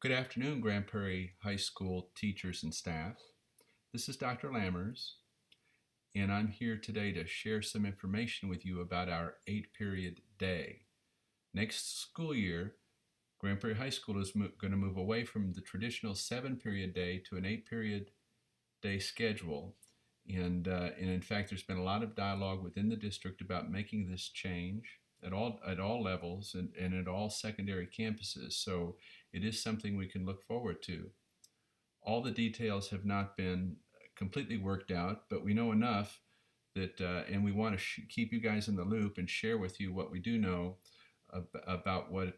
Good afternoon, Grand Prairie High School teachers and staff. This is Dr. Lammers, and I'm here today to share some information with you about our 8-period day. Next school year, Grand Prairie High School is going to move away from the traditional 7-period day to an 8-period day schedule. And in fact, there's been a lot of dialogue within the district about making this change at all levels and at all secondary campuses. So it is something we can look forward to. All the details have not been completely worked out, but we know enough that, and we want to keep you guys in the loop and share with you what we do know about what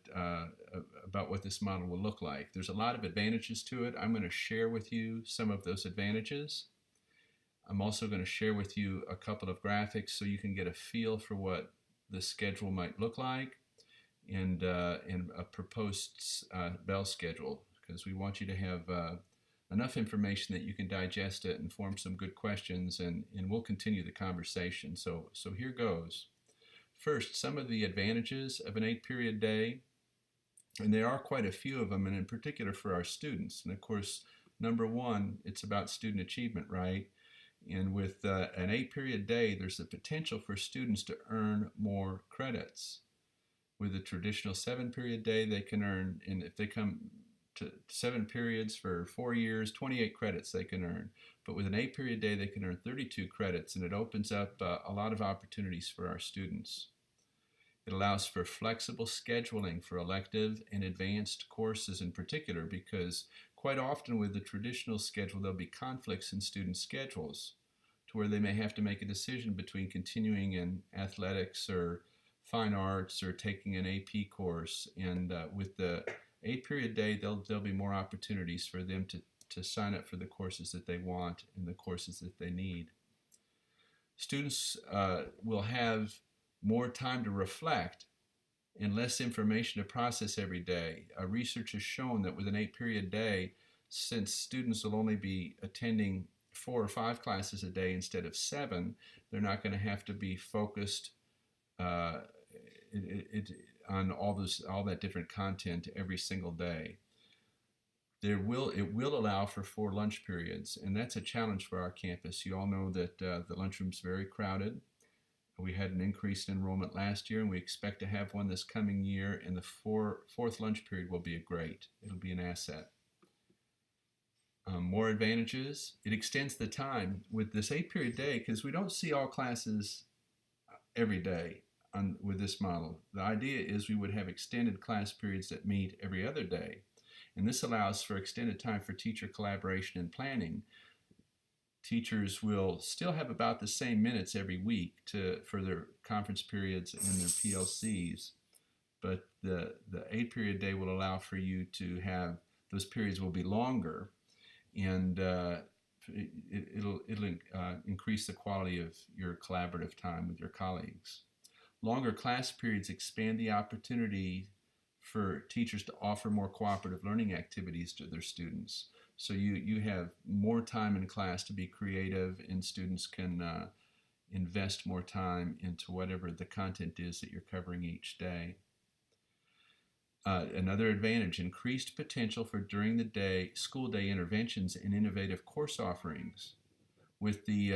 this model will look like. There's a lot of advantages to it. I'm going to share with you some of those advantages. I'm also going to share with you a couple of graphics so you can get a feel for what the schedule might look like, and a proposed bell schedule, because we want you to have enough information that you can digest it and form some good questions, and we'll continue the conversation. So here goes. First, some of the advantages of an 8-period day, and there are quite a few of them, and in particular for our students. And of course, number one, it's about student achievement, right? And with an 8-period day, there's the potential for students to earn more credits. With a traditional 7-period day, they can earn, and if they come to 7 periods for 4 years, 28 credits they can earn. But with an 8-period day, they can earn 32 credits, and it opens up a lot of opportunities for our students. It allows for flexible scheduling for elective and advanced courses in particular, because quite often with the traditional schedule, there'll be conflicts in student schedules to where they may have to make a decision between continuing in athletics or fine arts or taking an AP course. And with the 8-period day, there'll be more opportunities for them to sign up for the courses that they want and the courses that they need. Students will have more time to reflect and less information to process every day. Research has shown that with an 8-period day, since students will only be attending 4 or 5 classes a day instead of 7, they're not going to have to be focused on all that different content every single day. It will allow for 4 lunch periods, and that's a challenge for our campus. You all know that the lunchroom's very crowded. We had an increase in enrollment last year, and we expect to have one this coming year, and the fourth lunch period will be it'll be an asset. More advantages, it extends the time with this 8-period day, because we don't see all classes every day with this model. The idea is we would have extended class periods that meet every other day, and this allows for extended time for teacher collaboration and planning. Teachers will still have about the same minutes every week for their conference periods and their PLCs, but the 8-period day will allow for you to have, those periods will be longer, and it'll increase the quality of your collaborative time with your colleagues. Longer class periods expand the opportunity for teachers to offer more cooperative learning activities to their students. So you have more time in class to be creative, and students can invest more time into whatever the content is that you're covering each day. Another advantage, increased potential for during the day, school day interventions and innovative course offerings. With the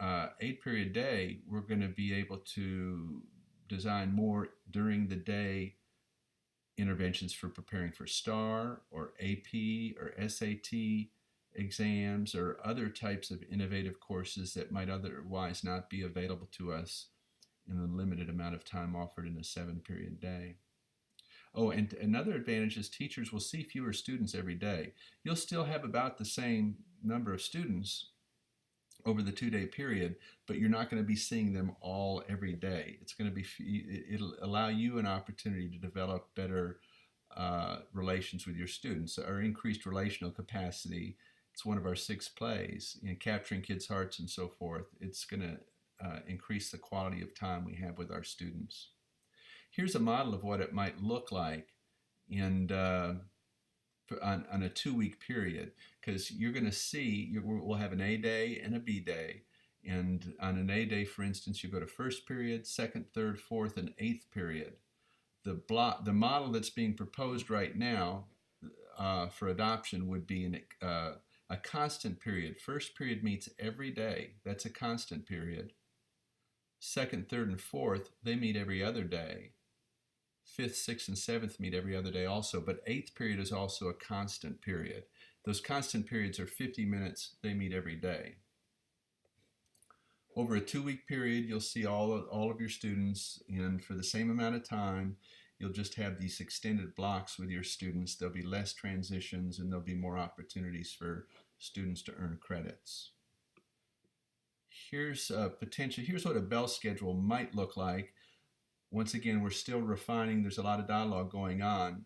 8-period day, we're going to be able to design more during the day interventions for preparing for STAR or AP or SAT exams or other types of innovative courses that might otherwise not be available to us in the limited amount of time offered in a 7-period day. Oh, and another advantage is teachers will see fewer students every day. You'll still have about the same number of students over the 2-day period, but you're not going to be seeing them all every day. It'll allow you an opportunity to develop better relations with your students, or increased relational capacity. It's one of our 6 plays in capturing kids' hearts and so forth. It's going to increase the quality of time we have with our students. Here's a model of what it might look like on a 2-week period, because you're going to see we'll have an A day and a B day, and on an A day, for instance, you go to first period, second, third, fourth, and 8th period. The model that's being proposed right now for adoption would be a constant period. First period meets every day. That's a constant period. Second, third, and fourth, they meet every other day. Fifth, sixth, and seventh meet every other day also, but eighth period is also a constant period. Those constant periods are 50 minutes. They meet every day. Over a 2-week period, you'll see all of your students, and for the same amount of time, you'll just have these extended blocks with your students. There'll be less transitions, and there'll be more opportunities for students to earn credits. Here's what a bell schedule might look like. Once again, we're still refining. There's a lot of dialogue going on.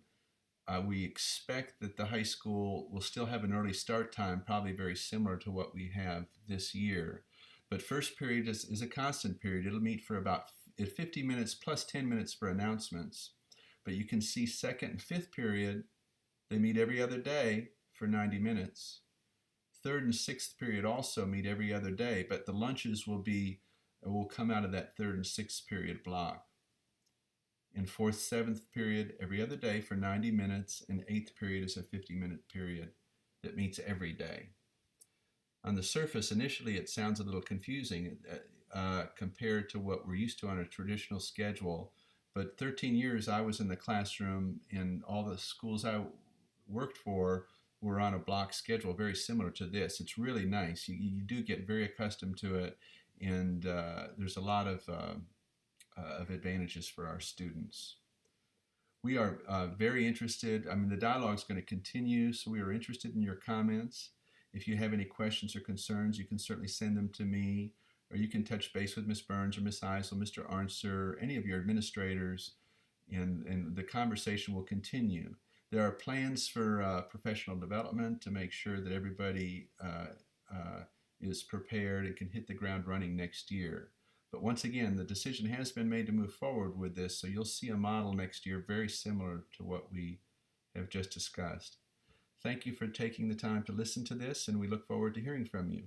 We expect that the high school will still have an early start time, probably very similar to what we have this year. But first period is a constant period. It'll meet for about 50 minutes plus 10 minutes for announcements. But you can see second and fifth period, they meet every other day for 90 minutes. Third and sixth period also meet every other day, but the lunches will come out of that third and sixth period block. In fourth, seventh period, every other day for 90 minutes, and eighth period is a 50-minute period that meets every day. On the surface, initially it sounds a little confusing compared to what we're used to on a traditional schedule, but 13 years I was in the classroom, and all the schools I worked for were on a block schedule very similar to this. It's really nice. You do get very accustomed to it, and there's a lot of advantages for our students. We are very interested. The dialogue is going to continue, so we are interested in your comments. If you have any questions or concerns, you can certainly send them to me, or you can touch base with Ms. Burns or Ms. Eisel, Mr. Arnser, any of your administrators, and the conversation will continue. There are plans for professional development to make sure that everybody is prepared and can hit the ground running next year. But once again, the decision has been made to move forward with this, so you'll see a model next year very similar to what we have just discussed. Thank you for taking the time to listen to this, and we look forward to hearing from you.